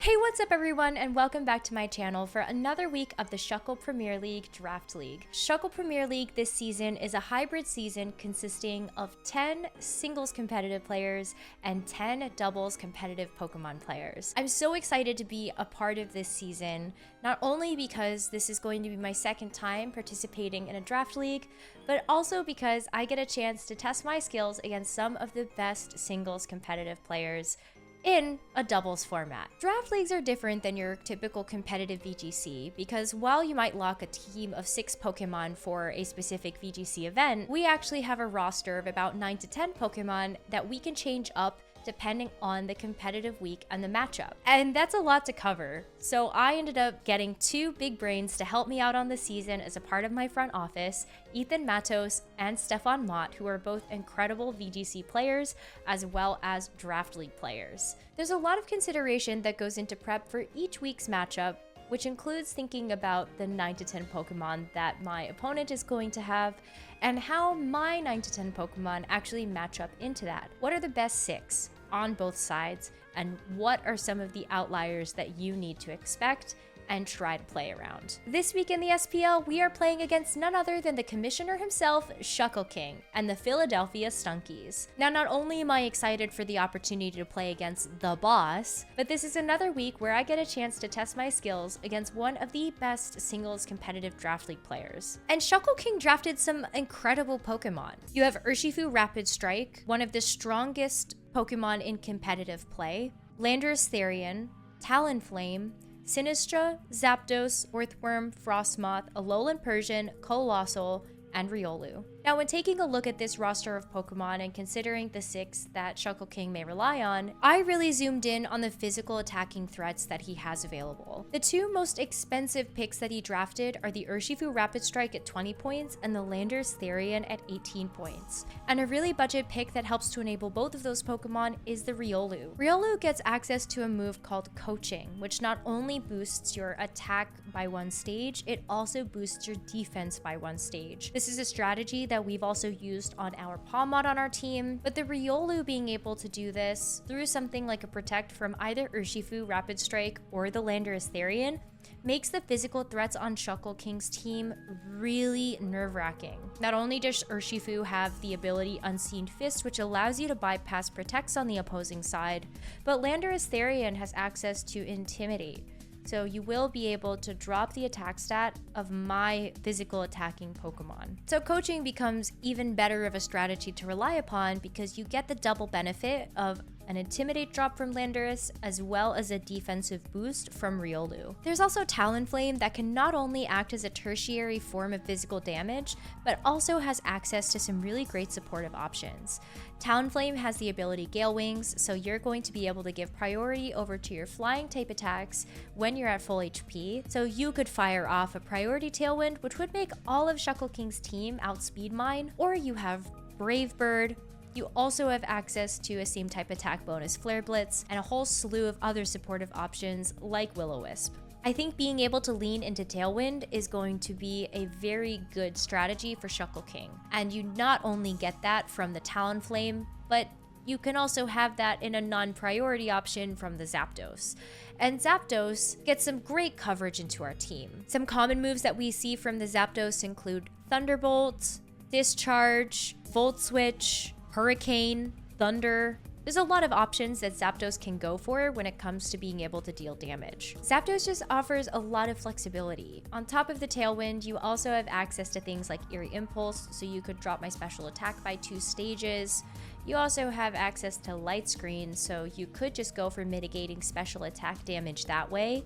Hey, what's up everyone, and welcome back to my channel for another week of the Shuckle Premier League Draft League. Shuckle Premier League this season is a hybrid season consisting of 10 singles competitive players and 10 doubles competitive Pokemon players. I'm so excited to be a part of this season, not only because this is going to be my second time participating in a draft league, but also because I get a chance to test my skills against some of the best singles competitive players in a doubles format. Draft leagues are different than your typical competitive VGC because while you might lock a team of 6 Pokemon for a specific VGC event, we actually have a roster of about 9 to 10 Pokemon that we can change up depending on the competitive week and the matchup. And that's a lot to cover. So I ended up getting 2 big brains to help me out on the season as a part of my front office, Ethan Matos and Stefan Mott, who are both incredible VGC players as well as draft league players. There's a lot of consideration that goes into prep for each week's matchup, which includes thinking about the 9 to 10 Pokemon that my opponent is going to have and how my 9 to 10 Pokemon actually match up into that. What are the best 6 on both sides, and what are some of the outliers that you need to expect and try to play around. This week in the SPL, we are playing against none other than the commissioner himself, Shuckleking, and the Philadelphia Stunkies. Now, not only am I excited for the opportunity to play against the boss, but this is another week where I get a chance to test my skills against one of the best singles competitive draft league players. And Shuckleking drafted some incredible Pokemon. You have Urshifu Rapid Strike, one of the strongest Pokemon in competitive play, Landorus Therian, Talonflame, Sinistra, Zapdos, Earthworm, Frostmoth, Alolan Persian, Colossal, and Riolu. Now, when taking a look at this roster of Pokemon and considering the 6 that Shuckleking may rely on, I really zoomed in on the physical attacking threats that he has available. The 2 most expensive picks that he drafted are the Urshifu Rapid Strike at 20 points and the Landorus Therian at 18 points. And a really budget pick that helps to enable both of those Pokemon is the Riolu. Riolu gets access to a move called Coaching, which not only boosts your attack by 1 stage, it also boosts your defense by 1 stage. This is a strategy that we've also used on our Palmod on our team, but the Riolu being able to do this through something like a Protect from either Urshifu Rapid Strike or the Landorus Therian makes the physical threats on Shuckleking's team really nerve-wracking. Not only does Urshifu have the ability Unseen Fist, which allows you to bypass Protects on the opposing side, but Landorus Therian has access to Intimidate. So you will be able to drop the attack stat of my physical attacking Pokemon. So coaching becomes even better of a strategy to rely upon because you get the double benefit of an Intimidate drop from Landorus, as well as a defensive boost from Riolu. There's also Talonflame that can not only act as a tertiary form of physical damage, but also has access to some really great supportive options. Talonflame has the ability Gale Wings, so you're going to be able to give priority over to your flying type attacks when you're at full HP, so you could fire off a priority Tailwind, which would make all of Shuckleking's team outspeed mine, or you have Brave Bird. You also have access to a same type attack bonus Flare Blitz and a whole slew of other supportive options like Will-O-Wisp. I think being able to lean into Tailwind is going to be a very good strategy for Shuckleking. And you not only get that from the Talonflame, but you can also have that in a non-priority option from the Zapdos. And Zapdos gets some great coverage into our team. Some common moves that we see from the Zapdos include Thunderbolt, Discharge, Volt Switch, Hurricane, Thunder. There's a lot of options that Zapdos can go for when it comes to being able to deal damage. Zapdos just offers a lot of flexibility. On top of the Tailwind, you also have access to things like Eerie Impulse, so you could drop my special attack by 2 stages. You also have access to Light Screen, so you could just go for mitigating special attack damage that way.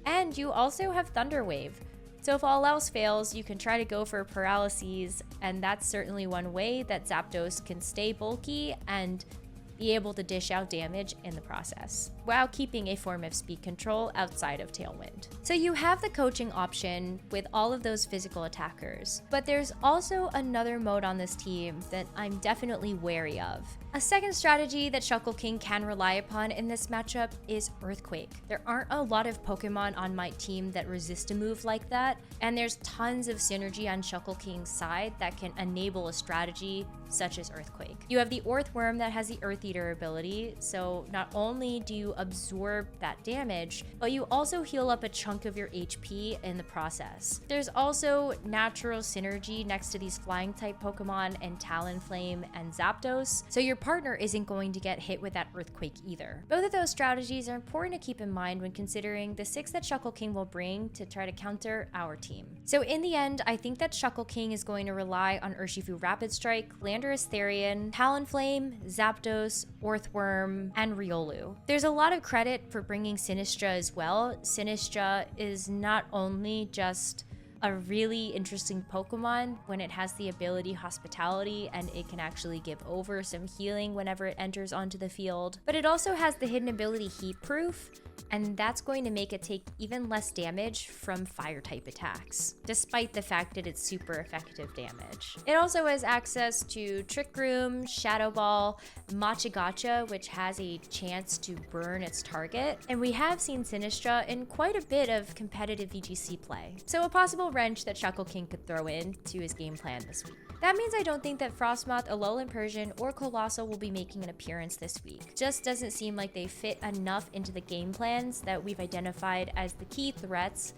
And you also have Thunder Wave. So if all else fails, you can try to go for Paralyses, and that's certainly one way that Zapdos can stay bulky and be able to dish out damage in the process, while keeping a form of speed control outside of Tailwind. So you have the coaching option with all of those physical attackers, but there's also another mode on this team that I'm definitely wary of. A second strategy that Shuckleking can rely upon in this matchup is Earthquake. There aren't a lot of Pokemon on my team that resist a move like that, and there's tons of synergy on Shuckleking's side that can enable a strategy such as Earthquake. You have the Earthworm that has the Earth Eater ability, so not only do you absorb that damage, but you also heal up a chunk of your HP in the process. There's also natural synergy next to these flying type Pokemon and Talonflame and Zapdos, so your partner isn't going to get hit with that Earthquake either. Both of those strategies are important to keep in mind when considering the 6 that Shuckleking will bring to try to counter our team. So in the end, I think that Shuckleking is going to rely on Urshifu Rapid Strike, Landorus Therian, Talonflame, Zapdos, Earthworm, and Riolu. There's a lot of credit for bringing Sinistra as well. Sinistra is not only just a really interesting Pokemon when it has the ability Hospitality and it can actually give over some healing whenever it enters onto the field, but it also has the hidden ability Heat Proof, and that's going to make it take even less damage from fire type attacks, despite the fact that it's super effective damage. It also has access to Trick Room, Shadow Ball, Machigacha, which has a chance to burn its target, and we have seen Sinistra in quite a bit of competitive VGC play, so a possible wrench that Shuckleking could throw in to his game plan this week. That means I don't think that Frostmoth, Alolan Persian, or Colossal will be making an appearance this week. Just doesn't seem like they fit enough into the game plans that we've identified as the key threats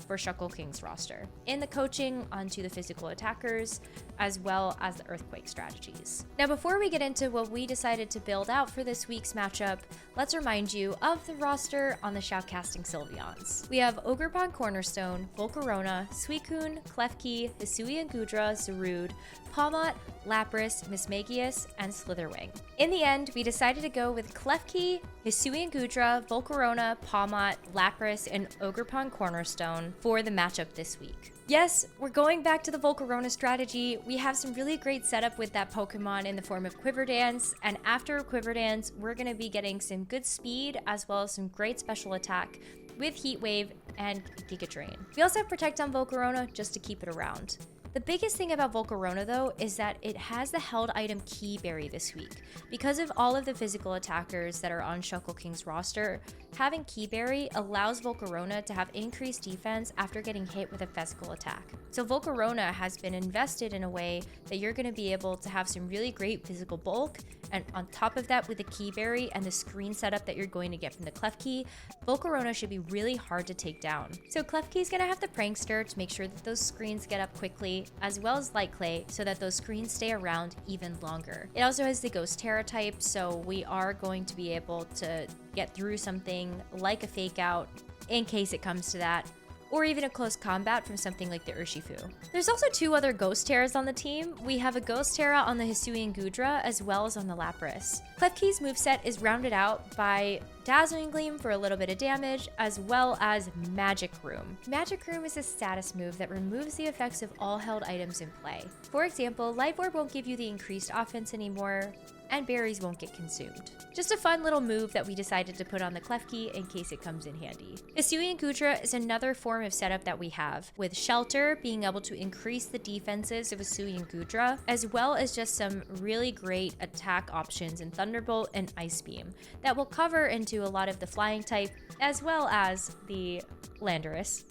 for Shuckle-King's roster, in the coaching onto the physical attackers, as well as the Earthquake strategies. Now, before we get into what we decided to build out for this week's matchup, let's remind you of the roster on the Shoutcasting Sylveons. We have Ogerpon Cornerstone, Volcarona, Suicune, Klefki, Hisui and Gudra, Zarude, Pawmot, Lapras, Mismagius, and Slitherwing. In the end, we decided to go with Klefki, Hisui and Gudra, Volcarona, Pawmot, Lapras, and Ogerpon Cornerstone for the matchup this week. Yes, we're going back to the Volcarona strategy. We have some really great setup with that Pokemon in the form of Quiver Dance, and after Quiver Dance, we're going to be getting some good speed as well as some great special attack with Heat Wave and Giga Drain. We also have Protect on Volcarona just to keep it around. The biggest thing about Volcarona, though, is that it has the held item Key Berry this week. Because of all of the physical attackers that are on Shuckle-King's roster, having Key Berry allows Volcarona to have increased defense after getting hit with a physical attack. So Volcarona has been invested in a way that you're going to be able to have some really great physical bulk, and on top of that, with the Key Berry and the screen setup that you're going to get from the Klefki, Volcarona should be really hard to take down. So Klefki is going to have the Prankster to make sure that those screens get up quickly, as well as Light Clay, so that those screens stay around even longer. It also has the Ghost Terra type, so we are going to be able to get through something like a Fake Out in case it comes to that, or even a close combat from something like the Urshifu. There's also 2 other Ghost Terras on the team. We have a Ghost Terra on the Hisui and Gudra, as well as on the Lapras. Klefki's moveset is rounded out by Dazzling Gleam for a little bit of damage, as well as Magic Room. Magic Room is a status move that removes the effects of all held items in play. For example, Life Orb won't give you the increased offense anymore, and berries won't get consumed. Just a fun little move that we decided to put on the Klefki in case it comes in handy. Hisui and Gudra is another form of setup that we have, with Shelter being able to increase the defenses of Hisui and Gudra, as well as just some really great attack options in Thunderbolt and Ice Beam that will cover into a lot of the flying type, as well as the Landorus.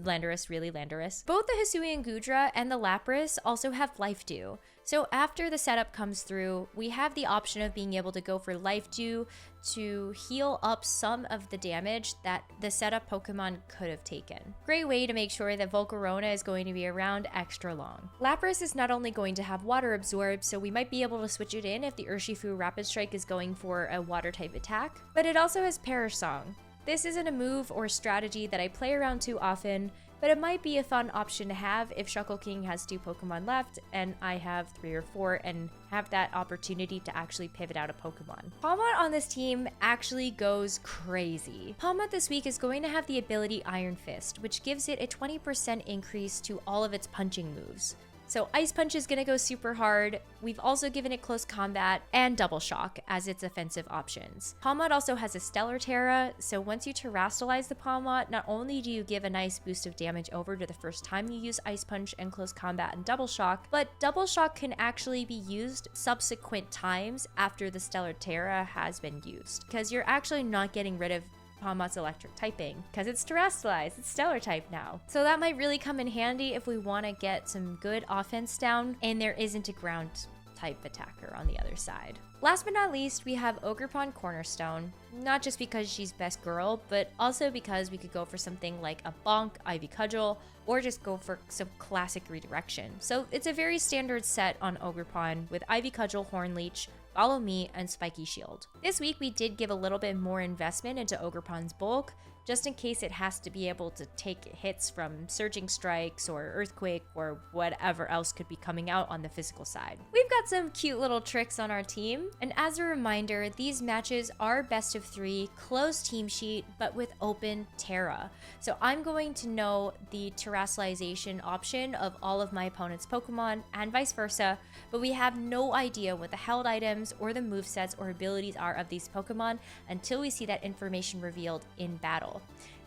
Landorus. Both the Hisui and Gudra and the Lapras also have Life Dew. So after the setup comes through, we have the option of being able to go for Life Dew to heal up some of the damage that the setup Pokemon could have taken. Great way to make sure that Volcarona is going to be around extra long. Lapras is not only going to have Water Absorb, so we might be able to switch it in if the Urshifu Rapid Strike is going for a Water type attack, but it also has Perish Song. This isn't a move or strategy that I play around too often, but it might be a fun option to have if Shuckle-King has 2 Pokemon left and I have 3 or 4 and have that opportunity to actually pivot out a Pokemon. Pawmot on this team actually goes crazy. Pawmot this week is going to have the ability Iron Fist, which gives it a 20% increase to all of its punching moves. So Ice Punch is going to go super hard. We've also given it Close Combat and Double Shock as its offensive options. Pawmot also has a Stellar Terra, so once you terrestrialize the Pawmot, not only do you give a nice boost of damage over to the first time you use Ice Punch and Close Combat and Double Shock, but Double Shock can actually be used subsequent times after the Stellar Terra has been used, because you're actually not getting rid of Pawmot's electric typing because it's terrestrialized, it's stellar type now. So that might really come in handy if we want to get some good offense down and there isn't a ground type attacker on the other side. Last but not least, we have Ogerpon Cornerstone, not just because she's best girl, but also because we could go for something like a Bonk, Ivy Cudgel, or just go for some classic redirection. So it's a very standard set on Ogerpon with Ivy Cudgel, Horn Leech, Follow Me, and Spiky Shield. This week we did give a little bit more investment into Ogerpon's bulk, just in case it has to be able to take hits from Surging Strikes or Earthquake or whatever else could be coming out on the physical side. We've got some cute little tricks on our team, and as a reminder, these matches are best of 3, closed team sheet, but with open Terra. So I'm going to know the terrestrialization option of all of my opponent's Pokemon and vice versa, but we have no idea what the held items or the movesets or abilities are of these Pokemon until we see that information revealed in battle.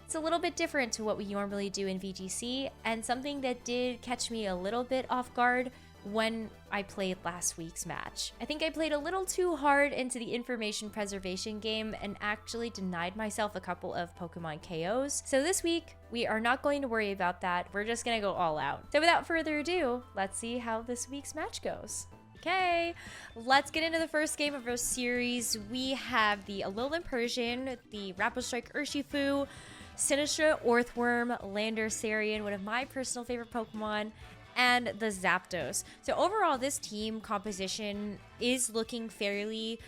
It's a little bit different to what we normally do in VGC, and something that did catch me a little bit off guard when I played last week's match. I think I played a little too hard into the information preservation game and actually denied myself a couple of Pokemon KOs. So this week, we are not going to worry about that. We're just gonna go all out. So without further ado, let's see how this week's match goes. Okay, let's get into the first game of our series. We have the Alolan Persian, the Rapid Strike Urshifu, Sinistra Orthworm, Landorcerian, one of my personal favorite Pokemon, and the Zapdos. So overall, this team composition is looking fairly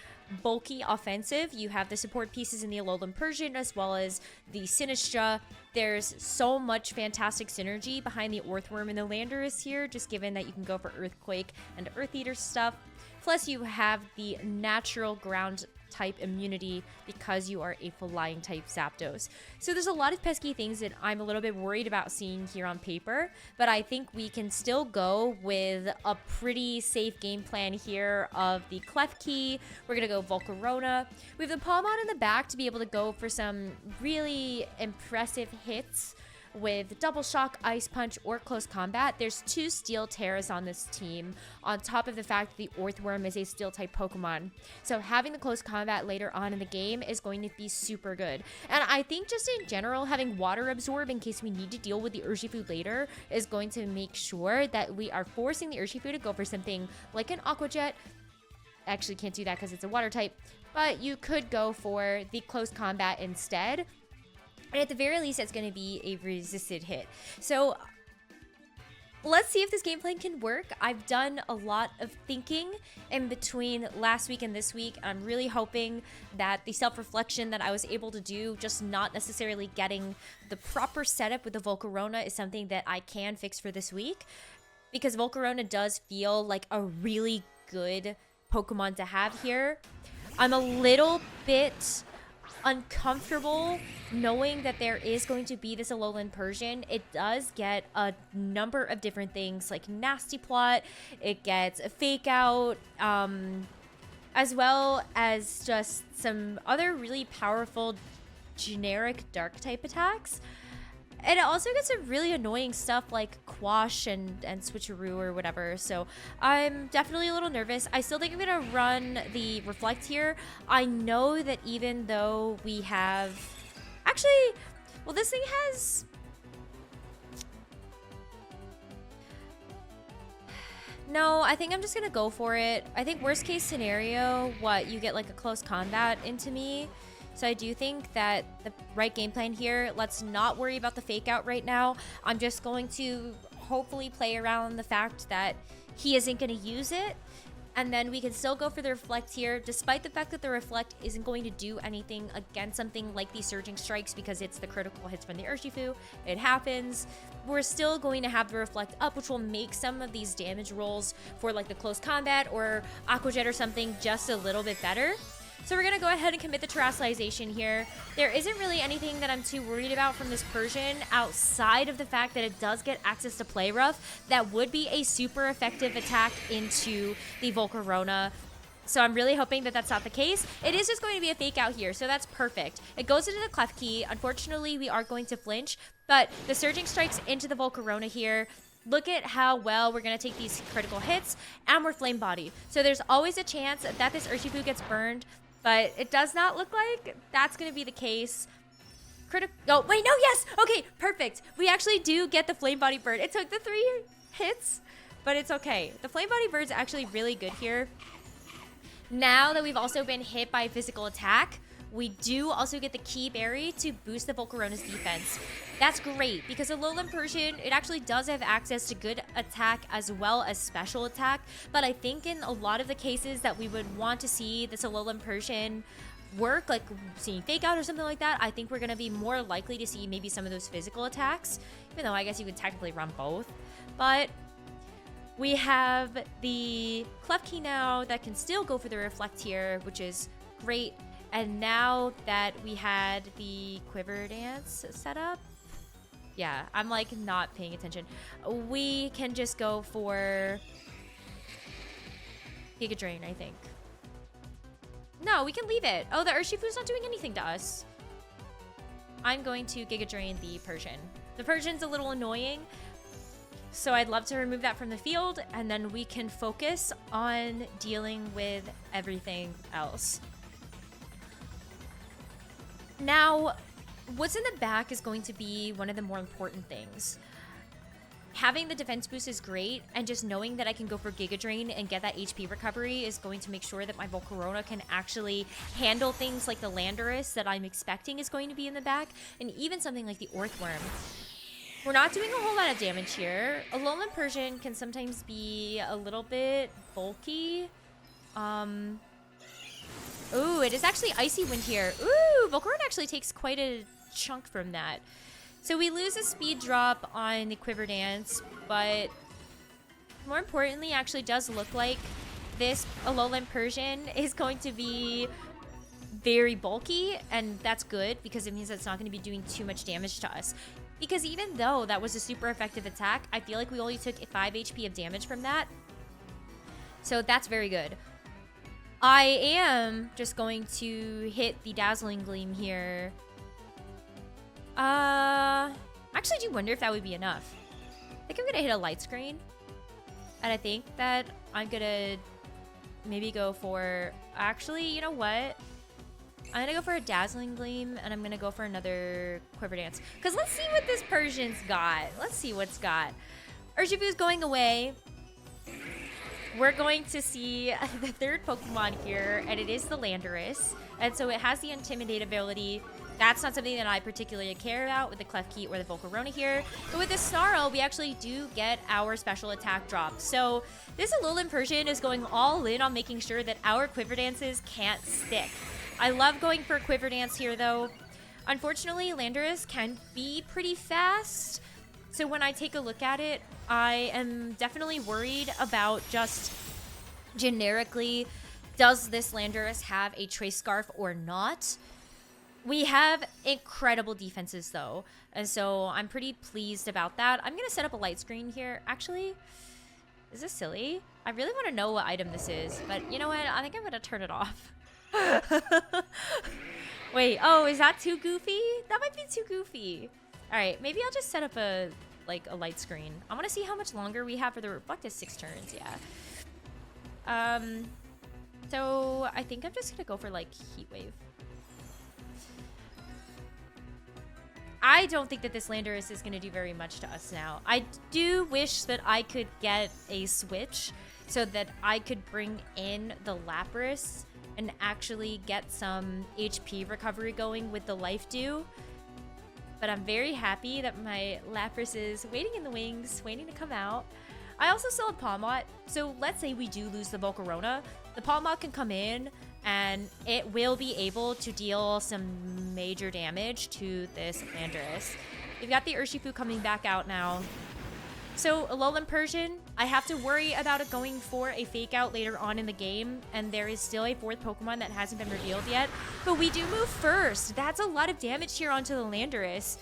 bulky offensive. You have the support pieces in the Alolan Persian as well as the Sinistra. There's so much fantastic synergy behind the Orthworm and the Landorus here, just given that you can go for Earthquake and Earth Eater stuff. Plus you have the natural ground type immunity because you are a flying type Zapdos. So there's a lot of pesky things that I'm a little bit worried about seeing here on paper, but I think we can still go with a pretty safe game plan here of the Klefki. We're gonna go Volcarona. We have the Palmon in the back to be able to go for some really impressive hits with Double Shock, Ice Punch, or Close Combat. There's 2 Steel Terras on this team, on top of the fact that the Orthworm is a Steel-type Pokemon. So having the Close Combat later on in the game is going to be super good. And I think just in general, having Water Absorb in case we need to deal with the Urshifu later is going to make sure that we are forcing the Urshifu to go for something like an Aqua Jet. Actually can't do that because it's a Water type, but you could go for the Close Combat instead. And at the very least, it's going to be a resisted hit. So let's see if this game plan can work. I've done a lot of thinking in between last week and this week. I'm really hoping that the self-reflection that I was able to do, just not necessarily getting the proper setup with the Volcarona, is something that I can fix for this week. Because Volcarona does feel like a really good Pokemon to have here. I'm a little bit uncomfortable knowing that there is going to be this Alolan Persian. It does get a number of different things like Nasty Plot, it gets a Fake Out, as well as just some other really powerful generic dark type attacks. And it also gets some really annoying stuff like Quash and Switcheroo or whatever. So I'm definitely a little nervous. I still think I'm going to run the Reflect here. I know that even though we have... Actually, well, this thing has... No, I think I'm just going to go for it. I think worst case scenario, you get like a Close Combat into me. So I do think that the right game plan here, let's not worry about the Fake Out right now. I'm just going to hopefully play around the fact that he isn't going to use it. And then we can still go for the Reflect here, despite the fact that the Reflect isn't going to do anything against something like the Surging Strikes because it's the critical hits from the Urshifu. It happens. We're still going to have the Reflect up, which will make some of these damage rolls for like the Close Combat or Aqua Jet or something just a little bit better. So we're going to go ahead and commit the Terrestrialization here. There isn't really anything that I'm too worried about from this Persian outside of the fact that it does get access to Play Rough. That would be a super effective attack into the Volcarona. So I'm really hoping that that's not the case. It is just going to be a Fake Out here, so that's perfect. It goes into the Klefki. Unfortunately, we are going to flinch, but the Surging Strikes into the Volcarona here. Look at how well we're going to take these critical hits, and we're Flame Body. So there's always a chance that this Urshifu gets burned, but it does not look like that's going to be the case. Oh, wait, no, yes! Okay, perfect. We actually do get the Flame Body burn. It took the 3 hits, but it's okay. The Flame Body Bird's actually really good here. Now that we've also been hit by physical attack, we do also get the Key Berry to boost the Volcarona's defense. That's great because Alolan Persian, it actually does have access to good attack as well as special attack. But I think in a lot of the cases that we would want to see this Alolan Persian work, like seeing Fake Out or something like that, I think we're going to be more likely to see maybe some of those physical attacks. Even though I guess you could technically run both. But we have the Klefki now that can still go for the Reflect here, which is great. And now that we had the Quiver Dance set up, yeah, I'm like not paying attention. We can just go for Giga Drain, I think. No, we can leave it. Oh, the Urshifu's not doing anything to us. I'm going to Giga Drain the Persian. The Persian's a little annoying, so I'd love to remove that from the field, and then we can focus on dealing with everything else. Now, what's in the back is going to be one of the more important things. Having the defense boost is great, and just knowing that I can go for Giga Drain and get that HP recovery is going to make sure that my Volcarona can actually handle things like the Landorus that I'm expecting is going to be in the back, and even something like the Earthworm. We're not doing a whole lot of damage here. Alolan Persian can sometimes be a little bit bulky. Ooh, it is actually Icy Wind here. Ooh, Volcarona actually takes quite a chunk from that. So we lose a speed drop on the Quiver Dance, but more importantly, actually does look like this Alolan Persian is going to be very bulky, and that's good because it means that it's not going to be doing too much damage to us. Because even though that was a super effective attack, I feel like we only took 5 HP of damage from that. So that's very good. I am just going to hit the Dazzling Gleam here. Actually do wonder if that would be enough. I think I'm gonna hit a Light Screen. And I think that I'm gonna maybe go for... Actually, you know what? I'm gonna go for a Dazzling Gleam, and I'm gonna go for another Quiver Dance. Because let's see what this Persian's got. Let's see what's got. Urshifu's going away. We're going to see the third Pokemon here, and it is the Landorus. And so it has the Intimidate ability. That's not something that I particularly care about with the Klefki or the Volcarona here. But with the Snarl, we actually do get our special attack drop. So this Alolan Persian is going all in on making sure that our Quiver Dances can't stick. I love going for Quiver Dance here, though. Unfortunately, Landorus can be pretty fast. So when I take a look at it, I am definitely worried about just generically, does this Landorus have a Trace Scarf or not? We have incredible defenses, though, and so I'm pretty pleased about that. I'm going to set up a Light Screen here. Actually, is this silly? I really want to know what item this is, but you know what? I think I'm going to turn it off. Wait, oh, is that too goofy? That might be too goofy. All right, maybe I'll just set up a Light Screen. I want to see how much longer we have for the Reflect is 6 turns, yeah. So I think I'm just going to go for like Heat Wave. I don't think that this Landorus is going to do very much to us now. I do wish that I could get a switch so that I could bring in the Lapras and actually get some HP recovery going with the Life Dew. But I'm very happy that my Lapras is waiting in the wings, waiting to come out. I also still have Palmot, so let's say we do lose the Volcarona. The Palmot can come in, and it will be able to deal some major damage to this Landorus. We've got the Urshifu coming back out now. So Alolan Persian, I have to worry about it going for a Fake Out later on in the game, and there is still a 4th Pokemon that hasn't been revealed yet. But we do move first. That's a lot of damage here onto the Landorus.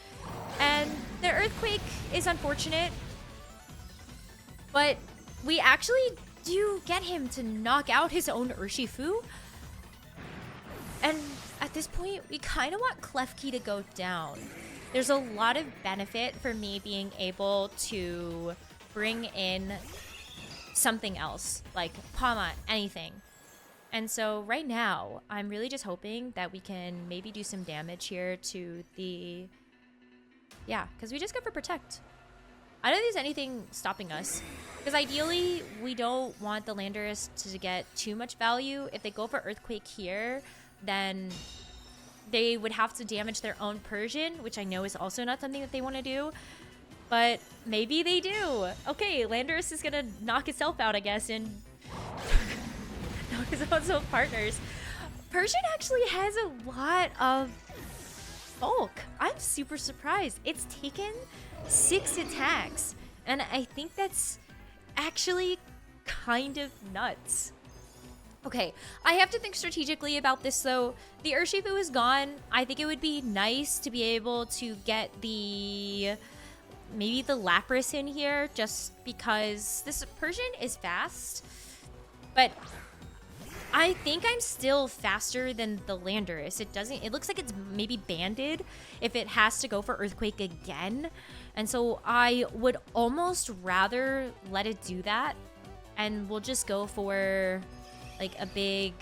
And the Earthquake is unfortunate, but we actually do get him to knock out his own Urshifu. And at this point, we kind of want Klefki to go down. There's a lot of benefit for me being able to bring in something else, like Palmot, anything. And so right now, I'm really just hoping that we can maybe do some damage here to the... Yeah, because we just go for Protect. I don't think there's anything stopping us. Because ideally, we don't want the Landorus to get too much value. If they go for Earthquake here, then they would have to damage their own Persian, which I know is also not something that they want to do. But maybe they do. Okay, Landorus is going to knock itself out, I guess, and knock his own partners. Persian actually has a lot of bulk. I'm super surprised. It's taken 6 attacks, and I think that's actually kind of nuts. Okay, I have to think strategically about this though. The Urshifu is gone. I think it would be nice to be able to get maybe the Lapras in here, just because this Persian is fast, but I think I'm still faster than the Landorus. It looks like it's maybe banded if it has to go for Earthquake again. And so I would almost rather let it do that. And we'll just go for like a big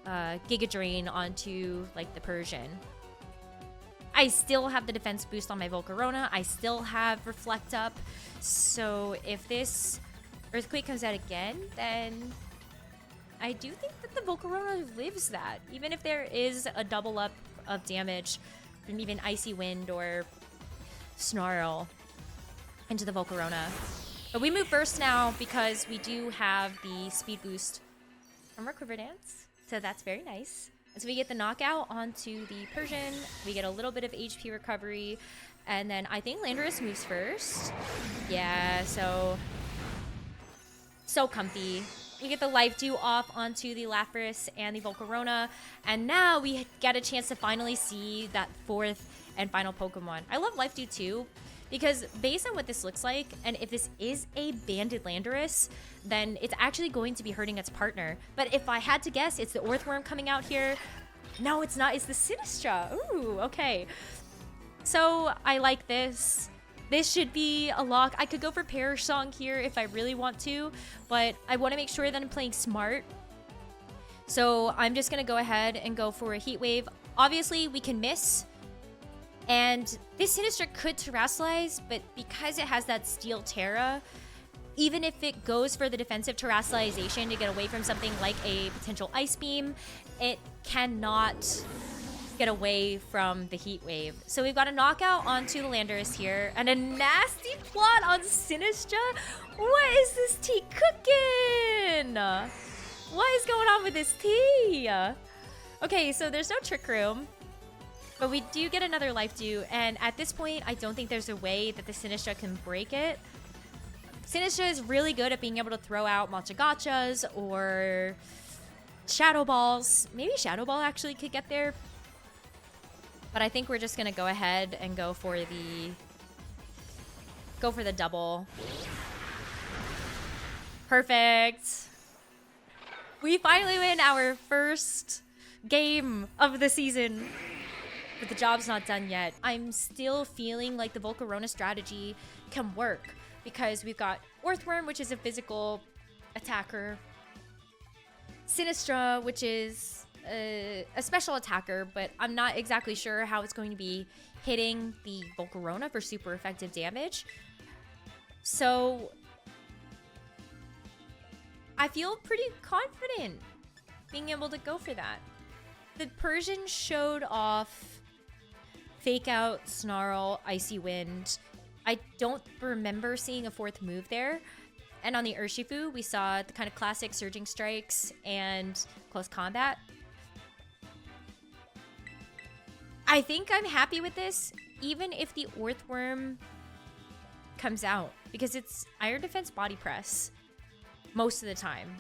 Giga Drain onto like the Persian. I still have the defense boost on my Volcarona. I still have Reflect Up. So if this Earthquake comes out again, then I do think that the Volcarona lives that. Even if there is a double up of damage from even Icy Wind or Snarl into the Volcarona. But we move first now because we do have the speed boost from our Quiver Dance. So that's very nice. And so we get the knockout onto the Persian. We get a little bit of HP recovery. And then I think Landorus moves first. Yeah, so comfy. We get the Life Dew off onto the Lapras and the Volcarona. And now we get a chance to finally see that 4th and final Pokemon. I love Life Dew too, because based on what this looks like, and if this is a banded Landorus, then it's actually going to be hurting its partner. But if I had to guess, it's the Earthworm coming out here. No, it's not. It's the Sinistra. Ooh, okay. So I like this. This should be a lock. I could go for Perish Song here if I really want to, but I want to make sure that I'm playing smart. So I'm just going to go ahead and go for a Heat Wave. Obviously, we can miss. And this Sinistra could Terrasilize, but because it has that Steel Terra, even if it goes for the defensive Terrasilization to get away from something like a potential Ice Beam, it cannot get away from the Heat Wave. So we've got a knockout onto the Landorus here, and a nasty plot on Sinistra. What is this tea cooking? What is going on with this tea? Okay, so there's no Trick Room. But we do get another Life Dew, and at this point, I don't think there's a way that the Sinistra can break it. Sinistra is really good at being able to throw out Machagachas or Shadow Balls. Maybe Shadow Ball actually could get there. But I think we're just gonna go ahead and go for the double. Perfect. We finally win our first game of the season. But the job's not done yet. I'm still feeling like the Volcarona strategy can work because we've got Earthworm, which is a physical attacker. Sinistra, which is a special attacker, but I'm not exactly sure how it's going to be hitting the Volcarona for super effective damage. So I feel pretty confident being able to go for that. The Persian showed off Fake Out, Snarl, Icy Wind. I don't remember seeing a 4th move there. And on the Urshifu, we saw the kind of classic Surging Strikes and Close Combat. I think I'm happy with this, even if the Earthworm comes out, because it's Iron Defense Body Press most of the time.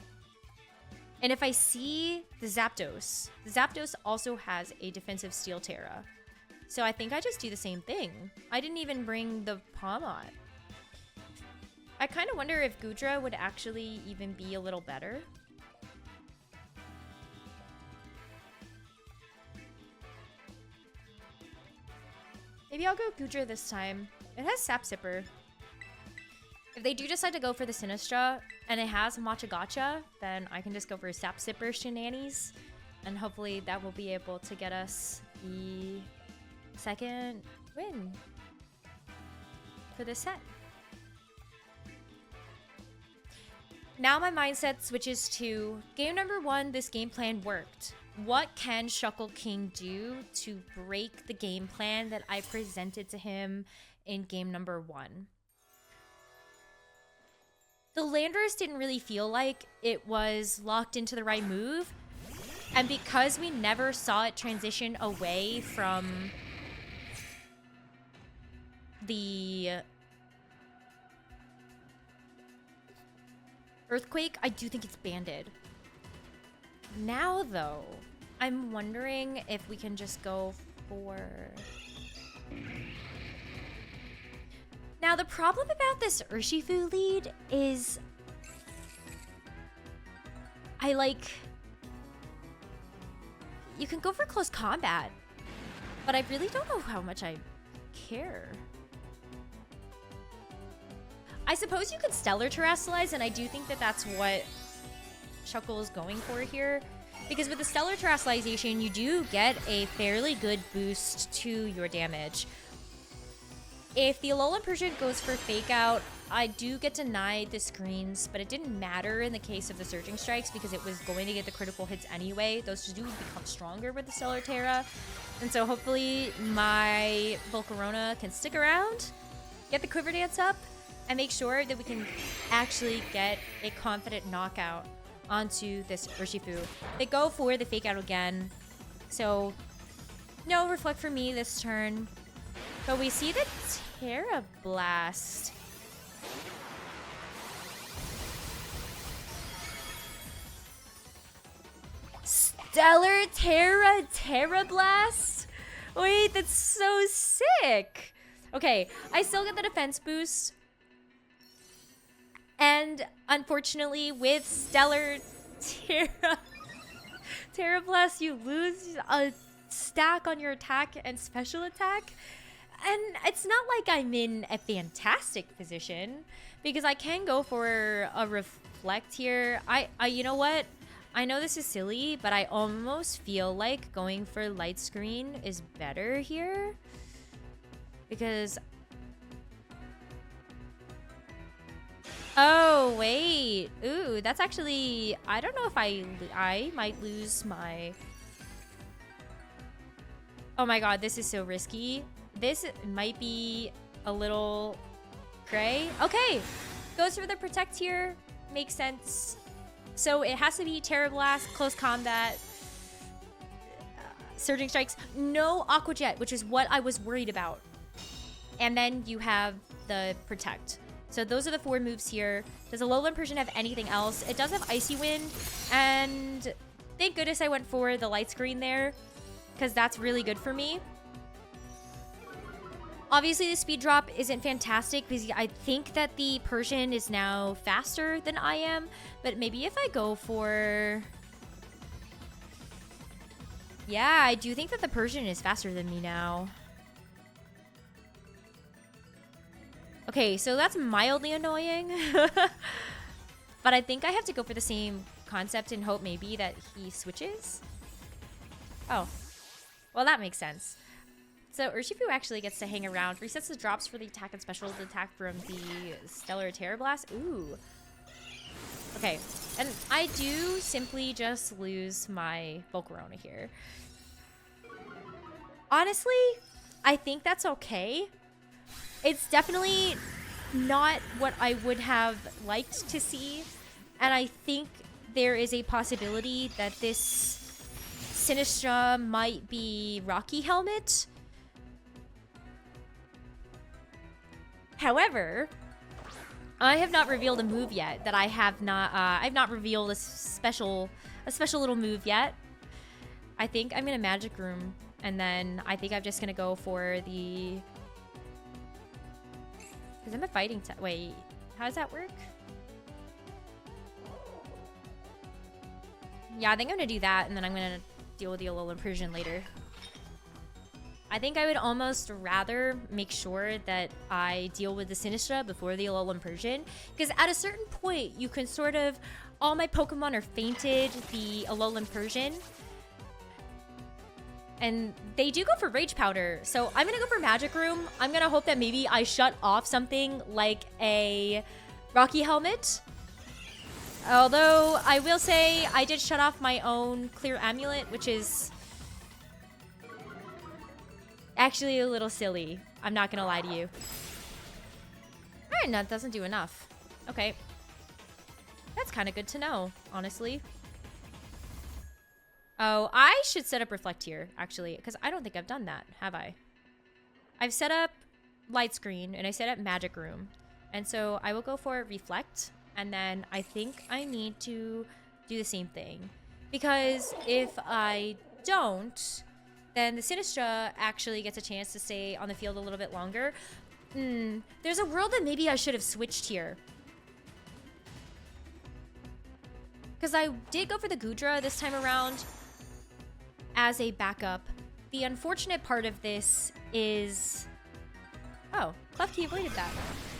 And if I see the Zapdos also has a defensive Steel Terra. So I think I just do the same thing. I didn't even bring the Pawmot. I kind of wonder if Goodra would actually even be a little better. Maybe I'll go Goodra this time. It has Sap Sipper. If they do decide to go for the Sinistra and it has Machagacha, then I can just go for Sap Sipper shenanigans. And hopefully that will be able to get us the second win for this set. Now my mindset switches to game number 1, this game plan worked. What can Shuckleking do to break the game plan that I presented to him in game number 1? The Landorus didn't really feel like it was locked into the right move. And because we never saw it transition away from the Earthquake, I do think it's banded. Now, though, I'm wondering if we can just go for... Now, the problem about this Urshifu lead is... You can go for close combat, but I really don't know how much I care. I suppose you could Stellar Terrasilize, and I do think that that's what Shuckle is going for here. Because with the Stellar Terrasalization, you do get a fairly good boost to your damage. If the Alolan Persian goes for Fake Out, I do get denied the screens, but it didn't matter in the case of the Surging Strikes because it was going to get the critical hits anyway. Those do become stronger with the Stellar Terra. And so hopefully my Volcarona can stick around, get the Quiver Dance up, and make sure that we can actually get a confident knockout onto this Urshifu. They go for the Fake Out again. So no Reflect for me this turn. But we see the Terra Blast. Stellar Terra Blast? Wait, that's so sick. Okay, I still get the defense boost. And unfortunately, with Stellar Terra Blast, you lose a stack on your attack and special attack. And it's not like I'm in a fantastic position because I can go for a Reflect here. You know what? I know this is silly, but I almost feel like going for Light Screen is better here because... Oh, wait. Ooh, that's actually... I don't know if I might lose my... Oh my god, this is so risky. This might be a little cray. Okay, goes for the Protect here. Makes sense. So it has to be Terra Blast, Close Combat, Surging Strikes. No Aqua Jet, which is what I was worried about. And then you have the Protect. So those are the 4 moves here. Does Alolan Persian have anything else? It does have Icy Wind. And thank goodness I went for the Light Screen there, because that's really good for me. Obviously, the speed drop isn't fantastic because I think that the Persian is now faster than I am. But maybe if I go for... Yeah, I do think that the Persian is faster than me now. Okay, so that's mildly annoying. But I think I have to go for the same concept and hope maybe that he switches. Oh. Well, that makes sense. So Urshifu actually gets to hang around. Resets the drops for the attack and special attack from the Stellar Terra Blast. Ooh. Okay. And I do simply just lose my Volcarona here. Honestly, I think that's okay. It's definitely not what I would have liked to see. And I think there is a possibility that this Sinistra might be Rocky Helmet. However, I have not revealed a move yet that I've not revealed a special little move yet. I think I'm gonna Magic Room, and then I think I'm just gonna go for the... Because I'm a fighting type. Wait, how does that work? Yeah, I think I'm gonna do that, and then I'm gonna deal with the Alolan Persian later. I think I would almost rather make sure that I deal with the Sinistra before the Alolan Persian. Because at a certain point, you can sort of... All my Pokemon are fainted the Alolan Persian. And they do go for Rage Powder. So I'm going to go for Magic Room. I'm going to hope that maybe I shut off something like a Rocky Helmet. Although, I will say, I did shut off my own clear amulet, which is actually a little silly. I'm not gonna lie to you. Alright, that doesn't do enough. Okay. That's kind of good to know, honestly. Oh, I should set up Reflect here, actually, because I don't think I've done that, have I? I've set up Light Screen, and I set up Magic Room. And so I will go for Reflect, and then I think I need to do the same thing. Because if I don't, then the Sinistra actually gets a chance to stay on the field a little bit longer. There's a world that maybe I should have switched here. Because I did go for the Gudra this time around as a backup. The unfortunate part of this is... Oh, Klefki avoided that.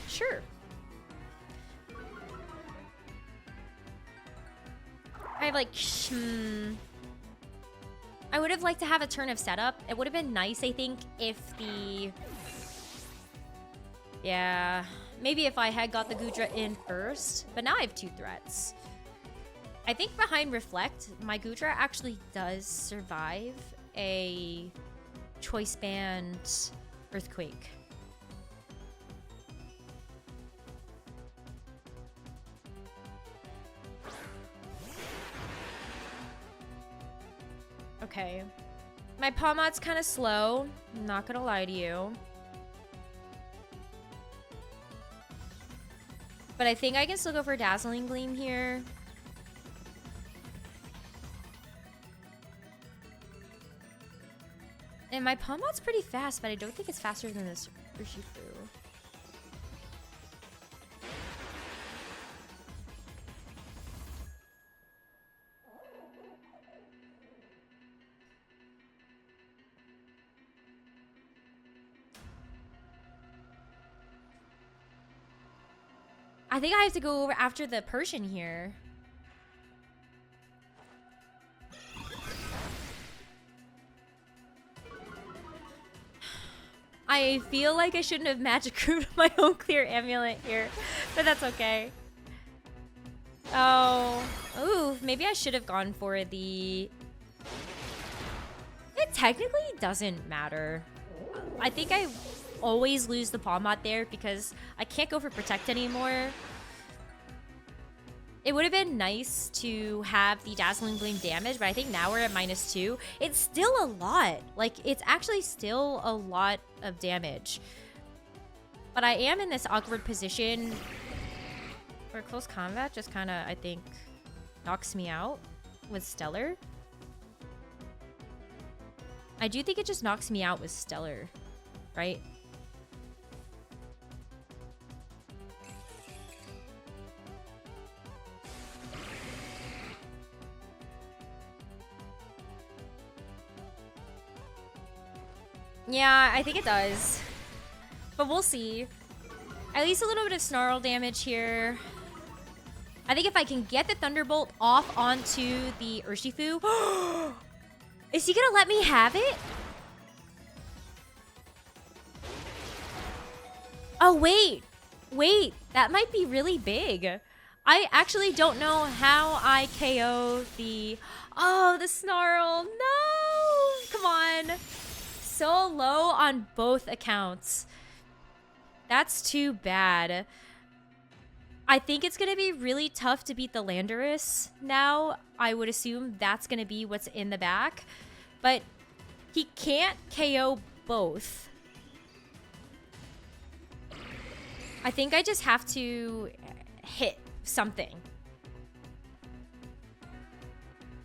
Sure. I have like... I would have liked to have a turn of setup. It would have been nice, I think, if the... Yeah, maybe if I had got the Gudra in first. But now I have 2 threats. I think behind Reflect, my Gudra actually does survive a Choice Band Earthquake. Okay. My Pawmot's kind of slow. I'm not gonna lie to you. But I think I can still go for Dazzling Gleam here. And my Pawmot's pretty fast, but I don't think it's faster than this Urshifu. I think I have to go over after the Persian here. I feel like I shouldn't have magic crewed my own clear amulet here, but that's okay. Oh, ooh, maybe I should have gone for the... It technically doesn't matter. I think I always lose the Pawmot there because I can't go for Protect anymore. It would have been nice to have the Dazzling Gleam damage, but I think now we're at -2. It's still a lot. Like, it's actually still a lot of damage. But I am in this awkward position where close combat just kind of, I think, knocks me out with Stellar. I do think it just knocks me out with Stellar, right? Yeah, I think it does. But we'll see. At least a little bit of Snarl damage here. I think if I can get the Thunderbolt off onto the Urshifu... Is he gonna let me have it? Oh, wait. Wait, that might be really big. I actually don't know how I KO the... Oh, the Snarl. No! Come on. So low on both accounts. That's too bad. I think it's going to be really tough to beat the Landorus now. I would assume that's going to be what's in the back. But he can't KO both. I think I just have to hit something.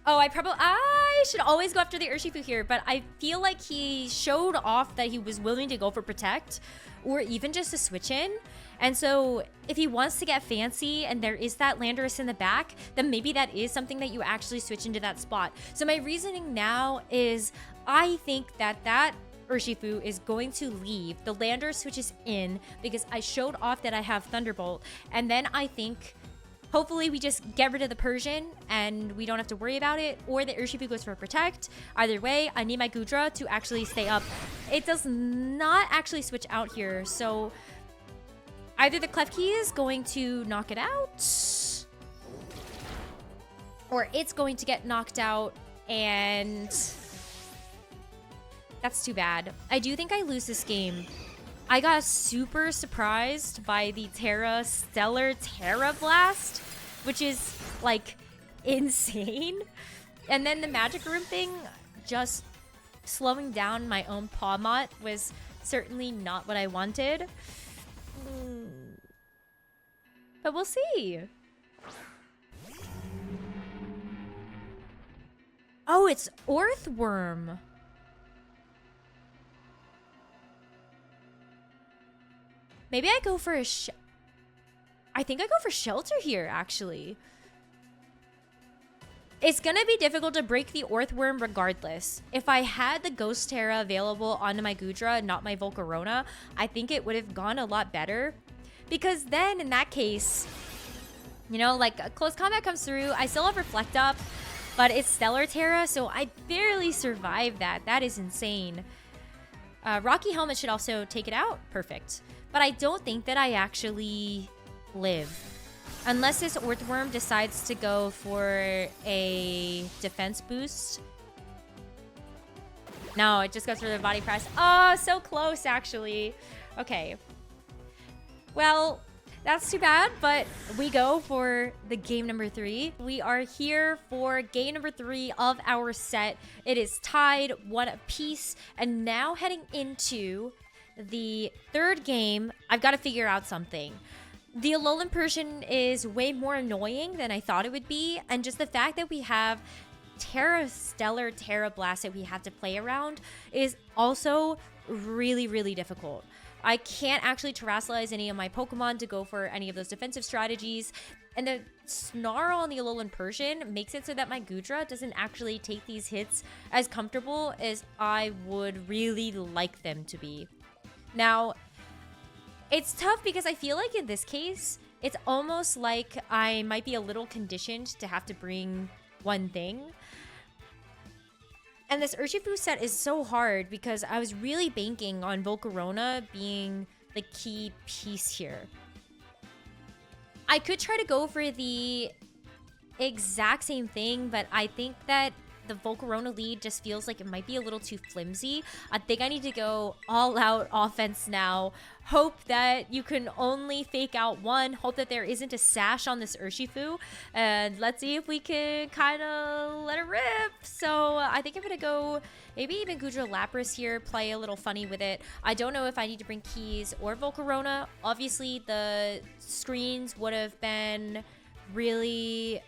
Oh, I should always go after the Urshifu here, but I feel like he showed off that he was willing to go for Protect or even just to switch in. And so if he wants to get fancy and there is that Landorus in the back, then maybe that is something that you actually switch into that spot. So my reasoning now is I think that that Urshifu is going to leave. The Landorus switches in because I showed off that I have Thunderbolt. And then I think... Hopefully we just get rid of the Persian and we don't have to worry about it. Or the Urshifu goes for Protect. Either way, I need my Gudra to actually stay up. It does not actually switch out here. So either the Klefki is going to knock it out. or it's going to get knocked out, and that's too bad. I do think I lose this game. I got super surprised by the Stellar Terra Blast, which is like insane. And then the Magic Room thing, just slowing down my own Pawmot, was certainly not what I wanted. But we'll see. Oh, it's Earthworm. Maybe I go for a I think I go for Shelter here, actually. It's going to be difficult to break the Earthworm regardless. If I had the Ghost Terra available onto my Goodra and not my Volcarona, I think it would have gone a lot better. Because then, in that case, you know, like, Close Combat comes through, I still have Reflect Up, but it's Stellar Terra, so I barely survived that. That is insane. Rocky Helmet should also take it out. Perfect. But I don't think that I actually live. Unless this Earthworm decides to go for a defense boost. No, it just goes for the body press. Oh, so close, actually. Okay. Well, that's too bad, but we go for the game number 3. We are here for game number 3 of our set. It is tied 1 apiece, and now heading into the third game, I've got to figure out something. The Alolan Persian is way more annoying than I thought it would be, and just the fact that we have Stellar Terra Blast that we have to play around is also really, really difficult. I can't actually Terrasilize any of my Pokemon to go for any of those defensive strategies, and the Snarl on the Alolan Persian makes it so that my Goodra doesn't actually take these hits as comfortable as I would really like them to be. Now, it's tough because I feel like in this case, it's almost like I might be a little conditioned to have to bring one thing. And this Urshifu set is so hard because I was really banking on Volcarona being the key piece here. I could try to go for the exact same thing, but I think that the Volcarona lead just feels like it might be a little too flimsy. I think I need to go all out offense now. Hope that you can only fake out one. Hope that there isn't a sash on this Urshifu. And let's see if we can kind of let it rip. So I think I'm going to go maybe even Goodra Lapras here. Play a little funny with it. I don't know if I need to bring Keys or Volcarona. Obviously, the screens would have been really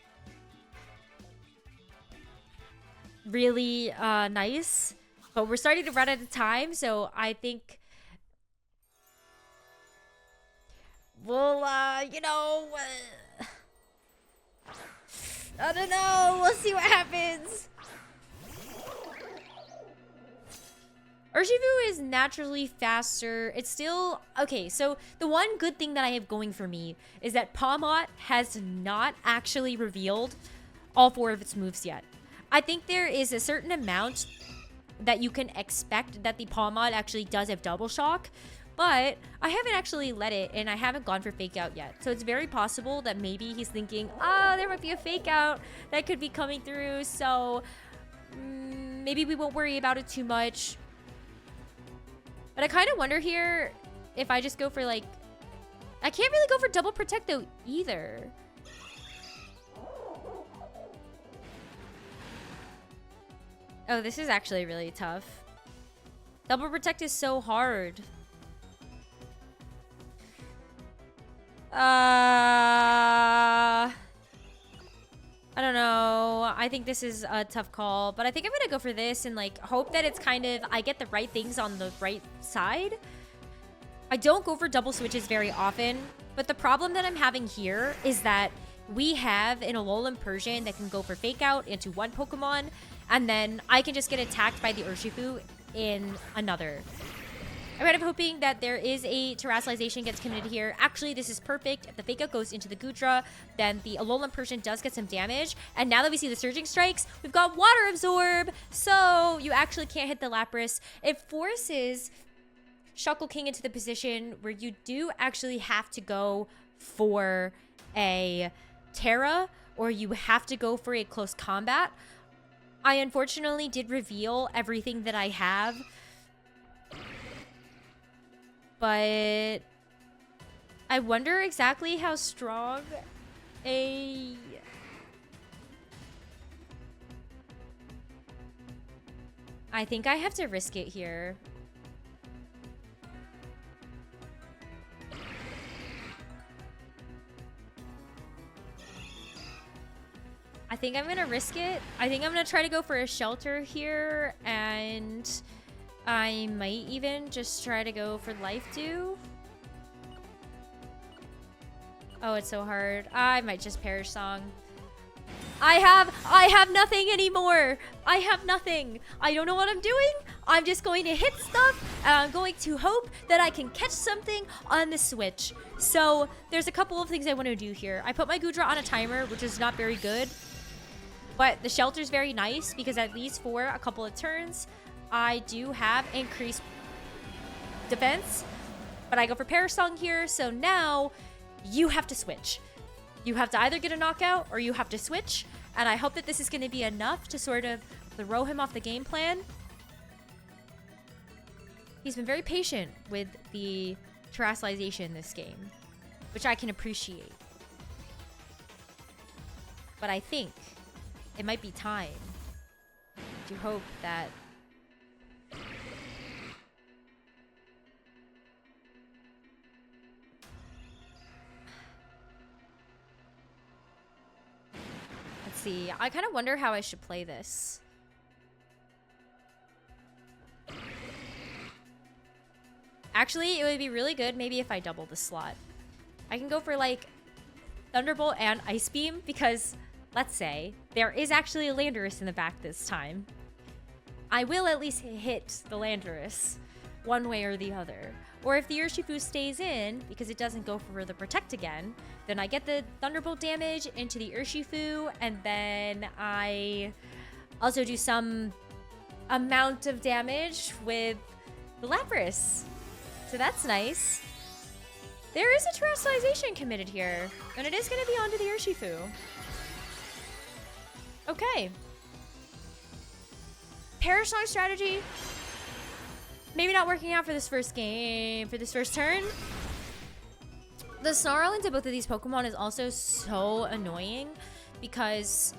nice, but we're starting to run out of time, so I think we'll you know, I don't know, we'll see what happens. Urshifu is naturally faster. It's still okay. So the one good thing that I have going for me is that Pawmot has not actually revealed all 4 of its moves yet. I think there is a certain amount that you can expect that the Pawmot actually does have Double Shock, but I haven't actually let it, and I haven't gone for Fake Out yet. So it's very possible that maybe he's thinking, there might be a Fake Out that could be coming through, so maybe we won't worry about it too much. But I kind of wonder here if I just go for, like, I can't really go for Double Protect, though, either. Oh, this is actually really tough. Double Protect is so hard. I don't know. I think this is a tough call, but I think I'm gonna go for this and like hope that it's kind of, I get the right things on the right side. I don't go for double switches very often, but the problem that I'm having here is that we have an Alolan Persian that can go for Fake Out into one Pokemon, and then I can just get attacked by the Urshifu in another. I'm kind of hoping that there is a Terrasilization gets committed here. Actually, this is perfect. If the Fake Out goes into the Goodra, then the Alolan Persian does get some damage. And now that we see the Surging Strikes, we've got Water Absorb. So you actually can't hit the Lapras. It forces Shuckleking into the position where you do actually have to go for a Terra or you have to go for a close combat. I unfortunately did reveal everything that I have, but I wonder exactly how strong a... I think I have to risk it here. I think I'm gonna risk it. I think I'm gonna try to go for a shelter here, and I might even just try to go for life dew. Oh, it's so hard. I might just perish song. I have nothing anymore. I have nothing. I don't know what I'm doing. I'm just going to hit stuff, and I'm going to hope that I can catch something on the switch. So there's a couple of things I want to do here. I put my Gudra on a timer, which is not very good, but the shelter's very nice because at least for a couple of turns, I do have increased defense, but I go for Perish Song here. So now you have to switch. You have to either get a knockout or you have to switch. And I hope that this is going to be enough to sort of throw him off the game plan. He's been very patient with the terrestrialization in this game, which I can appreciate. But I think it might be time to hope that see. I kind of wonder how I should play this. Actually, it would be really good maybe if I double the slot. I can go for like Thunderbolt and Ice Beam because let's say there is actually a Landorus in the back this time. I will at least hit the Landorus one way or the other. Or if the Urshifu stays in, because it doesn't go for the Protect again, then I get the Thunderbolt damage into the Urshifu, and then I also do some amount of damage with the Lapras. So that's nice. There is a terrestrialization committed here, and it is going to be onto the Urshifu. Okay. Perish Song strategy. Maybe not working out for this first game, for this first turn. The snarl into both of these Pokemon is also so annoying because,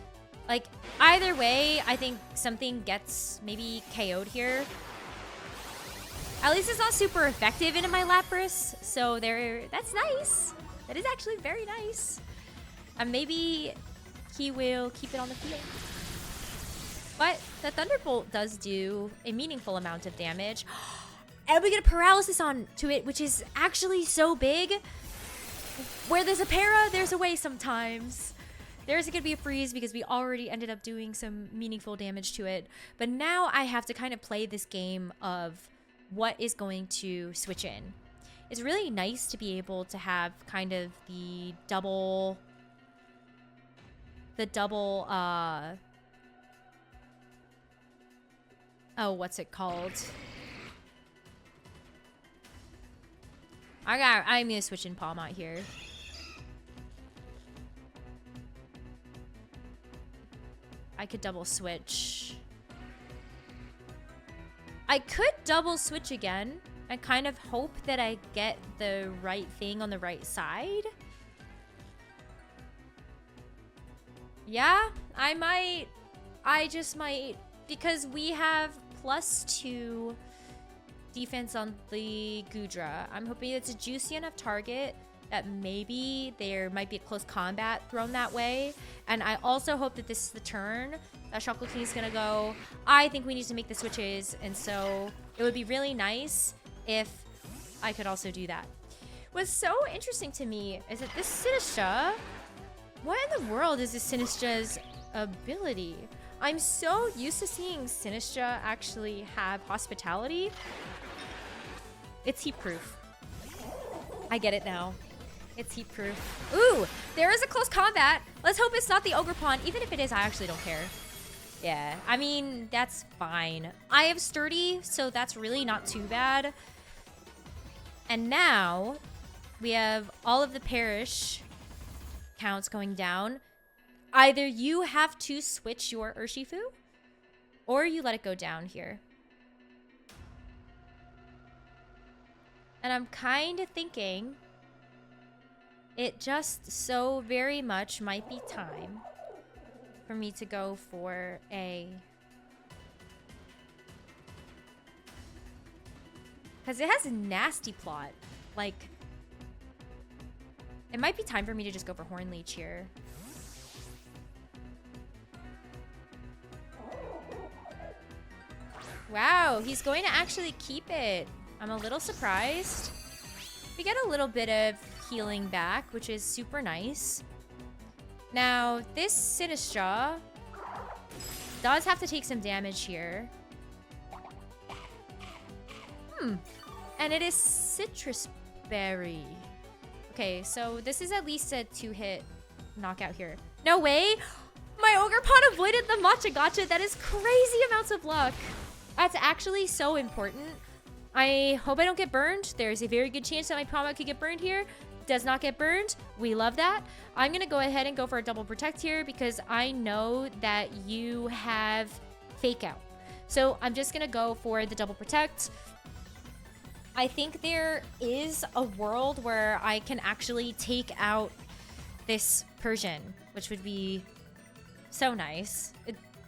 like, either way, I think something gets maybe KO'd here. At least it's not super effective into my Lapras, so that's nice. That is actually very nice. And maybe he will keep it on the field. But the Thunderbolt does do a meaningful amount of damage. And we get a paralysis on to it, which is actually so big. Where there's a para, there's a way sometimes. There's going to be a freeze because we already ended up doing some meaningful damage to it. But now I have to kind of play this game of what is going to switch in. It's really nice to be able to have kind of the double, oh, what's it called? I'm gonna switch in Palmot here. I could double switch. I could double switch again and kind of hope that I get the right thing on the right side. Yeah, I just might, because we have +2 defense on the Gudra. I'm hoping it's a juicy enough target that maybe there might be a close combat thrown that way. And I also hope that this is the turn that Shuckleking is gonna go, I think we need to make the switches, and so it would be really nice if I could also do that. What's so interesting to me is that this Sinistra, what in the world is this Sinistra's ability? I'm so used to seeing Sinistra actually have hospitality. It's heat proof. I get it now. It's heat proof. Ooh, there is a close combat. Let's hope it's not the Ogerpon. Even if it is, I actually don't care. Yeah, I mean, that's fine. I have Sturdy, so that's really not too bad. And now we have all of the Perish counts going down. Either you have to switch your Urshifu, or you let it go down here. And I'm kind of thinking it just so very much might be time for me to go for a... Because it has a nasty plot. Like, it might be time for me to just go for Horn Leech here. Wow, he's going to actually keep it. I'm a little surprised. We get a little bit of healing back, which is super nice. Now, this Sinistra does have to take some damage here. And it is Citrus Berry. Okay, so this is at least a 2-hit knockout here. No way! My Ogerpon avoided the Matcha Gotcha. That is crazy amounts of luck. That's actually so important. I hope I don't get burned. There's a very good chance that my Pawmot could get burned here. Does not get burned. We love that. I'm going to go ahead and go for a double protect here because I know that you have Fake Out. So I'm just going to go for the double protect. I think there is a world where I can actually take out this Persian, which would be so nice.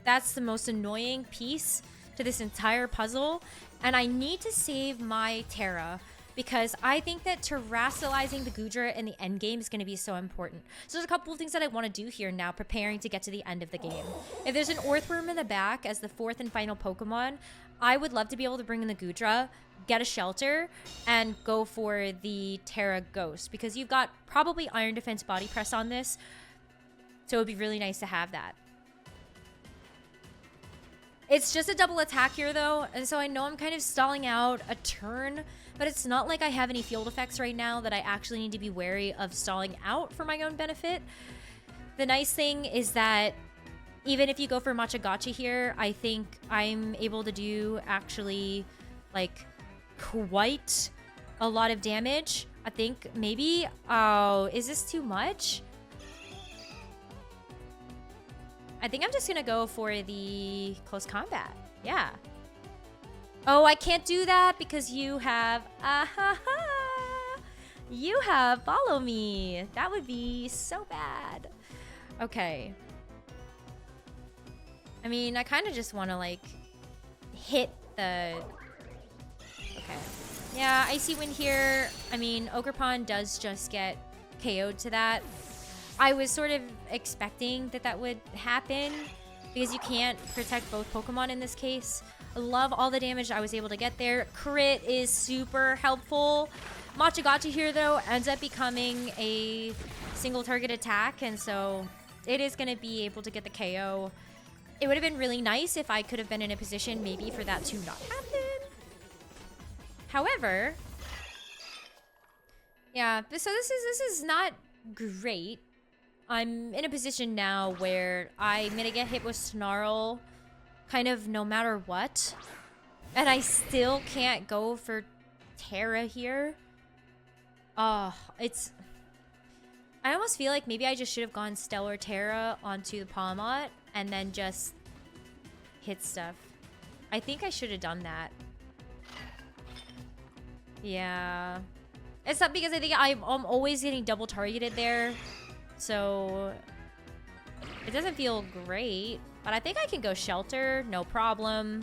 That's the most annoying piece to this entire puzzle. And I need to save my Terra because I think that terrestrializing the Goodra in the end game is going to be so important. So there's a couple of things that I want to do here now, preparing to get to the end of the game. If there's an Orthworm in the back as the 4th and final Pokemon, I would love to be able to bring in the Goodra, get a shelter, and go for the Terra Ghost because you've got probably Iron Defense Body Press on this. So it would be really nice to have that. It's just a double attack here though, and so I know I'm kind of stalling out a turn, but it's not like I have any field effects right now that I actually need to be wary of stalling out for my own benefit. The nice thing is that even if you go for Matcha Gotcha here, I think I'm able to do actually like quite a lot of damage. I think maybe, oh, is this too much? I think I'm just gonna go for the close combat. Yeah. Oh, I can't do that because you have... You have Follow Me. That would be so bad. Okay. I mean, I kind of just want to, like, hit the... Okay. Yeah, Icy Wind here. I mean, Ogerpon does just get KO'd to that. I was sort of expecting that that would happen because you can't protect both Pokemon in this case. I love all the damage I was able to get there. Crit is super helpful. Matcha Gotcha here, though, ends up becoming a single target attack, and so it is going to be able to get the KO. It would have been really nice if I could have been in a position maybe for that to not happen. However, yeah, so this is not great. I'm in a position now where I'm gonna get hit with Snarl kind of no matter what. And I still can't go for Terra here. It's... I almost feel like maybe I just should have gone Stellar Terra onto the Pawmot and then just hit stuff. I think I should have done that. Yeah. It's not because I think I'm always getting double targeted there. So it doesn't feel great, but I think I can go Shelter, no problem.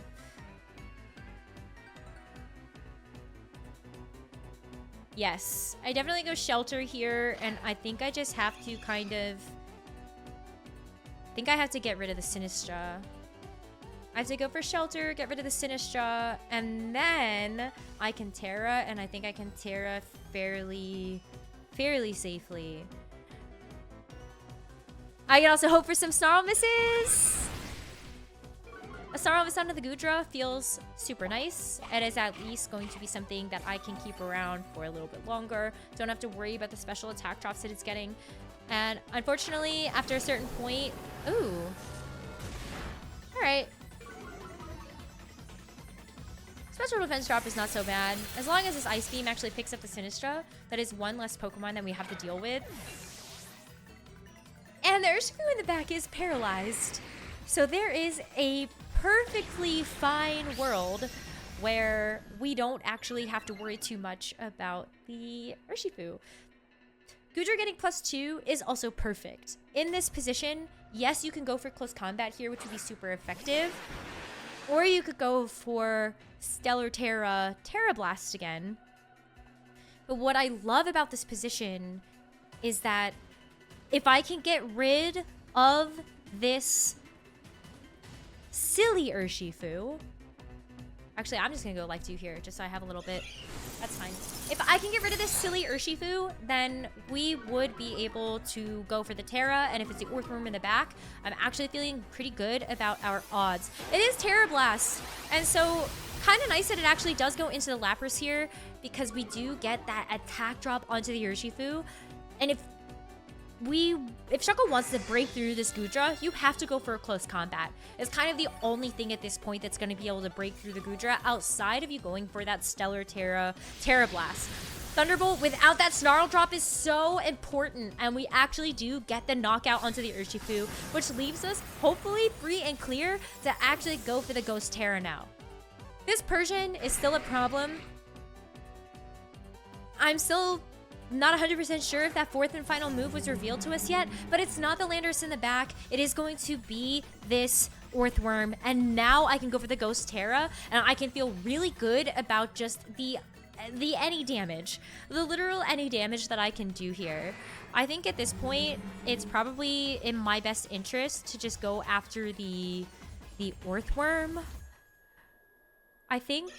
Yes, I definitely go Shelter here, and I think I just have to kind of... I think I have to get rid of the Sinistra. I have to go for Shelter, get rid of the Sinistra, and then I can Terra, and I think I can Terra fairly safely. I can also hope for some Snarl misses. A Snarl miss onto the Goodra feels super nice. It is at least going to be something that I can keep around for a little bit longer. Don't have to worry about the special attack drops that it's getting. And unfortunately, after a certain point... Ooh. Alright. Special defense drop is not so bad. As long as this Ice Beam actually picks up the Sinistra, that is one less Pokemon that we have to deal with. And the Urshifu in the back is paralyzed. So there is a perfectly fine world where we don't actually have to worry too much about the Urshifu. Goodra getting +2 is also perfect. In this position, yes, you can go for close combat here, which would be super effective. Or you could go for Stellar Terra Blast again. But what I love about this position is that if I can get rid of this silly Urshifu... Actually, I'm just going to go Life Dew here, just so I have a little bit. That's fine. If I can get rid of this silly Urshifu, then we would be able to go for the Terra. And if it's the Earthworm in the back, I'm actually feeling pretty good about our odds. It is Terra Blast. And so, kind of nice that it actually does go into the Lapras here, because we do get that attack drop onto the Urshifu. And if Shuckle wants to break through this Goodra, you have to go for a close combat. It's kind of the only thing at this point that's going to be able to break through the Goodra outside of you going for that Stellar Terra Blast. Thunderbolt without that Snarl drop is so important, and we actually do get the knockout onto the Urshifu, which leaves us hopefully free and clear to actually go for the Ghost Terra now. This Persian is still a problem. I'm still not 100% sure if that fourth and final move was revealed to us yet, but it's not the Landorus in the back. It is going to be this Earthworm, and now I can go for the Ghost Terra, and I can feel really good about just the any damage, the literal any damage that I can do here. I think at this point, it's probably in my best interest to just go after the Earthworm. I think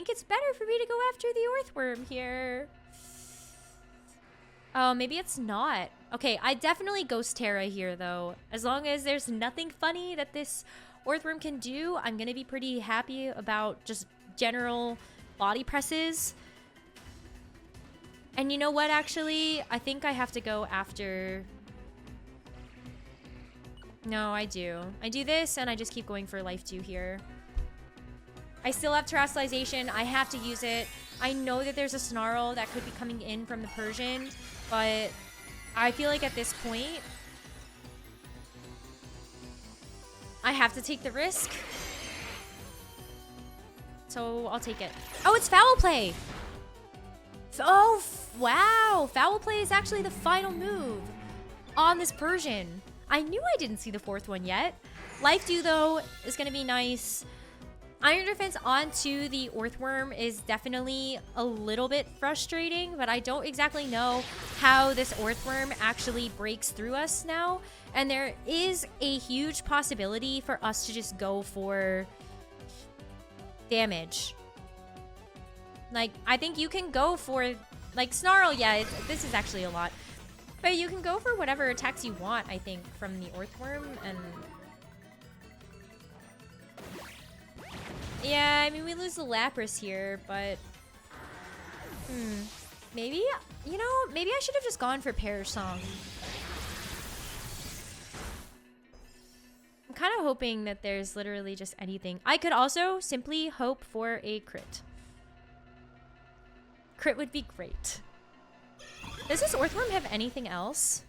it's better for me to go after the Earthworm here. Oh, maybe it's not. Okay, I definitely Ghost Terra here, though. As long as there's nothing funny that this Earthworm can do, I'm going to be pretty happy about just general body presses. And you know what, actually? I think I have to go after... No, I do. I do this, and I just keep going for Life Dew here. I still have Terastallization. I have to use it. I know that there's a Snarl that could be coming in from the Persian, but I feel like at this point, I have to take the risk. So I'll take it. Oh, it's Foul Play! Oh, wow! Foul Play is actually the final move on this Persian. I knew I didn't see the fourth one yet. Life Dew, though, is going to be nice. Iron Defense onto the Earthworm is definitely a little bit frustrating, but I don't exactly know how this Earthworm actually breaks through us now. And there is a huge possibility for us to just go for damage. Like, I think you can go for, like, Snarl, yeah, this is actually a lot. But you can go for whatever attacks you want, I think, from the Earthworm, and... Yeah, I mean, we lose the Lapras here, but... Maybe, you know, maybe I should have just gone for Perish Song. I'm kind of hoping that there's literally just anything. I could also simply hope for a crit. Crit would be great. Does this Earthworm have anything else?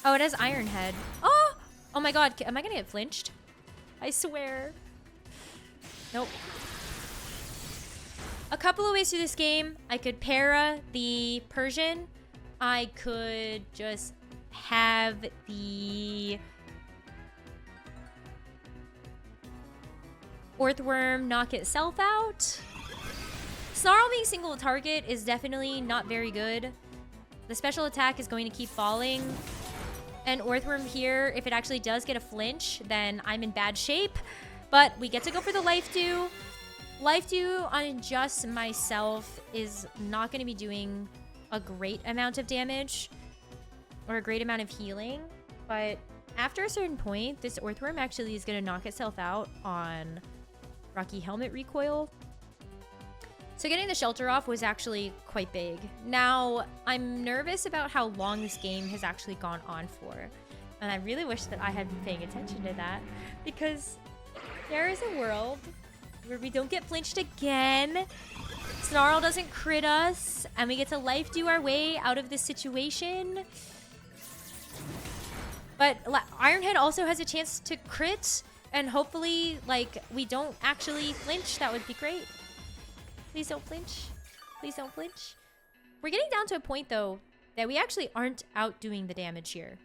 Oh, it has Iron Head. Oh! Oh my god, am I gonna get flinched? I swear. Nope. A couple of ways through this game. I could para the Persian. I could just have the Earthworm knock itself out. Snarl being single target is definitely not very good. The special attack is going to keep falling. And Earthworm here, if it actually does get a flinch, then I'm in bad shape. But we get to go for the Life Dew. Life Dew on just myself is not going to be doing a great amount of damage or a great amount of healing. But after a certain point, this Earthworm actually is going to knock itself out on Rocky Helmet Recoil. So getting the Shelter off was actually quite big. Now, I'm nervous about how long this game has actually gone on for. And I really wish that I had been paying attention to that, because there is a world where we don't get flinched again. Snarl doesn't crit us, and we get to life do our way out of this situation. But Ironhead also has a chance to crit, and hopefully, like, we don't actually flinch. That would be great. Please don't flinch. Please don't flinch. We're getting down to a point, though, that we actually aren't outdoing the damage here.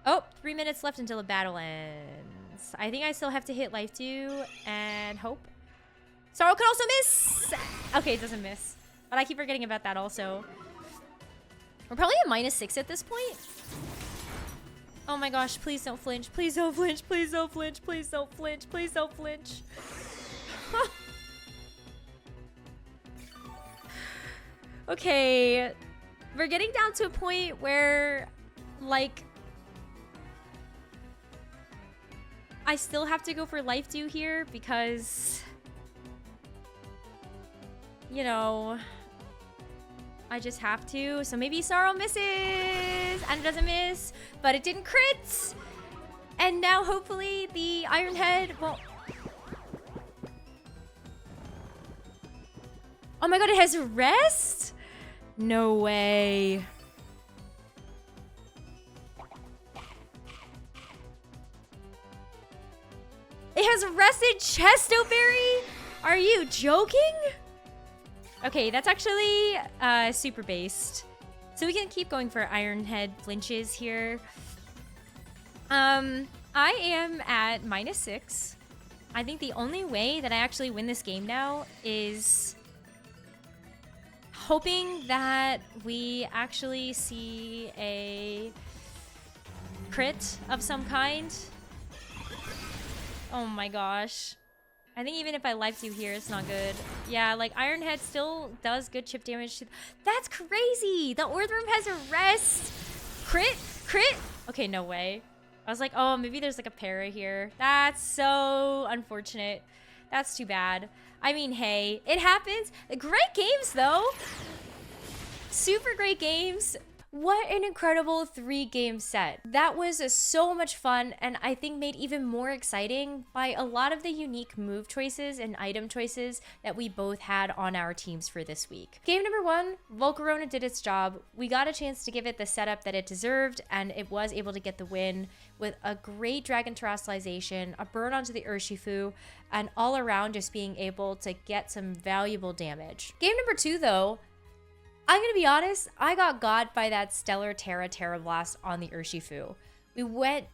Oh, 3 minutes left until the battle ends. I think I still have to hit life dew and hope. Sorrow could also miss! Okay, it doesn't miss. But I keep forgetting about that also. We're probably at -6 at this point. Oh my gosh, please don't flinch. Please don't flinch. Please don't flinch. Please don't flinch. Please don't flinch. Okay. We're getting down to a point where, like, I still have to go for life dew here because, you know, I just have to. So maybe Sorrow misses and it doesn't miss, but it didn't crit. And now hopefully the Ironhead won't. Oh my god, it has rest? No way. It has rested Chestoberry? Are you joking? Okay, that's actually super based. So we can keep going for Ironhead flinches here. I am at -6. I think the only way that I actually win this game now is hoping that we actually see a crit of some kind. Oh my gosh. I think even if I life dew here, it's not good. Yeah, like Ironhead still does good chip damage. That's crazy! The Orthworm has a rest! Crit? Crit? Okay, no way. I was like, oh, maybe there's like a para here. That's so unfortunate. That's too bad. I mean, hey, it happens. Great games, though. Super great games. What an incredible 3-game set. That was so much fun, and I think made even more exciting by a lot of the unique move choices and item choices that we both had on our teams for this week. Game number 1, Volcarona did its job. We got a chance to give it the setup that it deserved, and it was able to get the win with a great Dragon Terrestrialization, a burn onto the Urshifu, and all around just being able to get some valuable damage. Game number 2, though, I'm gonna be honest, I got by that Stellar Terra Blast on the Urshifu. We went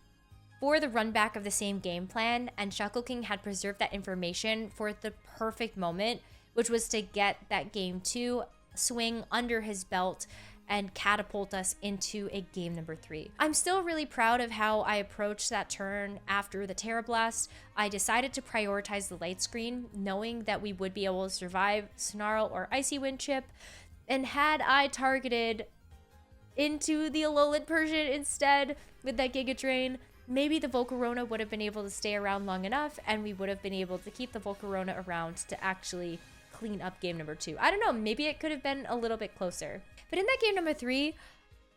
for the run back of the same game plan, and Shuckleking had preserved that information for the perfect moment, which was to get that game 2 swing under his belt and catapult us into a game number 3. I'm still really proud of how I approached that turn after the Terra Blast. I decided to prioritize the light screen, knowing that we would be able to survive Snarl or Icy Wind Chip. And had I targeted into the Alolan Persian instead with that Giga Drain, maybe the Volcarona would have been able to stay around long enough, and we would have been able to keep the Volcarona around to actually clean up game number 2. I don't know, maybe it could have been a little bit closer. But in that game number 3,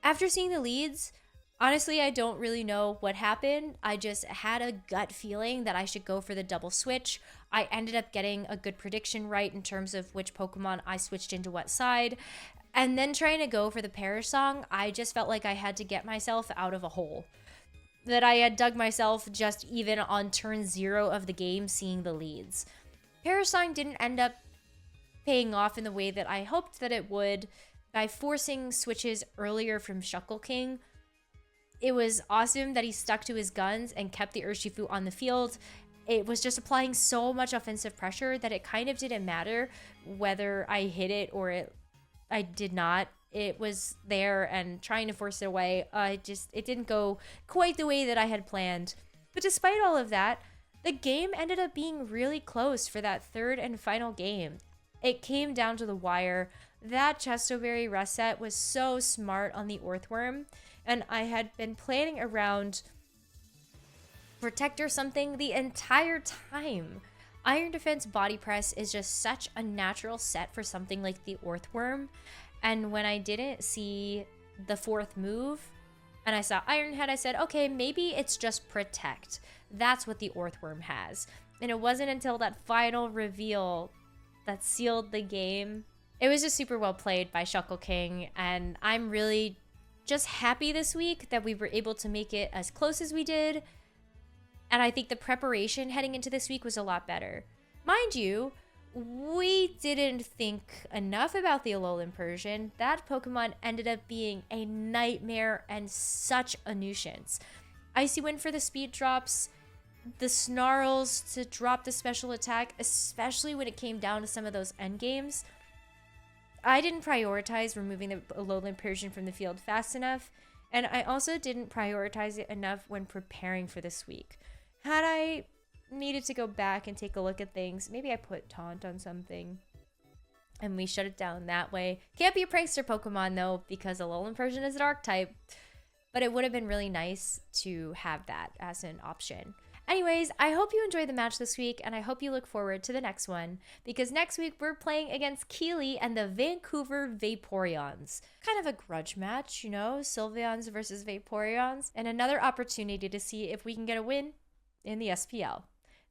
after seeing the leads, honestly, I don't really know what happened. I just had a gut feeling that I should go for the double switch. I ended up getting a good prediction right in terms of which Pokemon I switched into what side. And then trying to go for the Perish Song, I just felt like I had to get myself out of a hole. That I had dug myself just even on turn 0 of the game seeing the leads. Perish Song didn't end up paying off in the way that I hoped that it would by forcing switches earlier from Shuckleking. It was awesome that he stuck to his guns and kept the Urshifu on the field. It was just applying so much offensive pressure that it kind of didn't matter whether I hit it or I did not. It was there and trying to force it away. It didn't go quite the way that I had planned. But despite all of that, the game ended up being really close for that third and final game. It came down to the wire. That Chestoberry rest set was so smart on the Orthworm. And I had been planning around Protect or something the entire time. Iron Defense Body Press is just such a natural set for something like the Orthworm. And when I didn't see the 4th move and I saw Ironhead, I said, okay, maybe it's just Protect. That's what the Orthworm has. And it wasn't until that final reveal that sealed the game. It was just super well played by Shuckleking, and I'm really just happy this week that we were able to make it as close as we did. And I think the preparation heading into this week was a lot better. Mind you, we didn't think enough about the Alolan Persian. That Pokemon ended up being a nightmare and such a nuisance. Icy Wind for the speed drops, the Snarls to drop the special attack, especially when it came down to some of those end games. I didn't prioritize removing the Alolan Persian from the field fast enough, and I also didn't prioritize it enough when preparing for this week. Had I needed to go back and take a look at things, maybe I put Taunt on something and we shut it down that way. Can't be a prankster Pokemon though, because Alolan Persian is an archetype, but it would have been really nice to have that as an option. Anyways, I hope you enjoyed the match this week, and I hope you look forward to the next one, because next week we're playing against Keeley and the Vancouver Vaporeons. Kind of a grudge match, you know, Sylveons versus Vaporeons, and another opportunity to see if we can get a win in the SPL.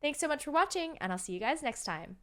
Thanks so much for watching, and I'll see you guys next time.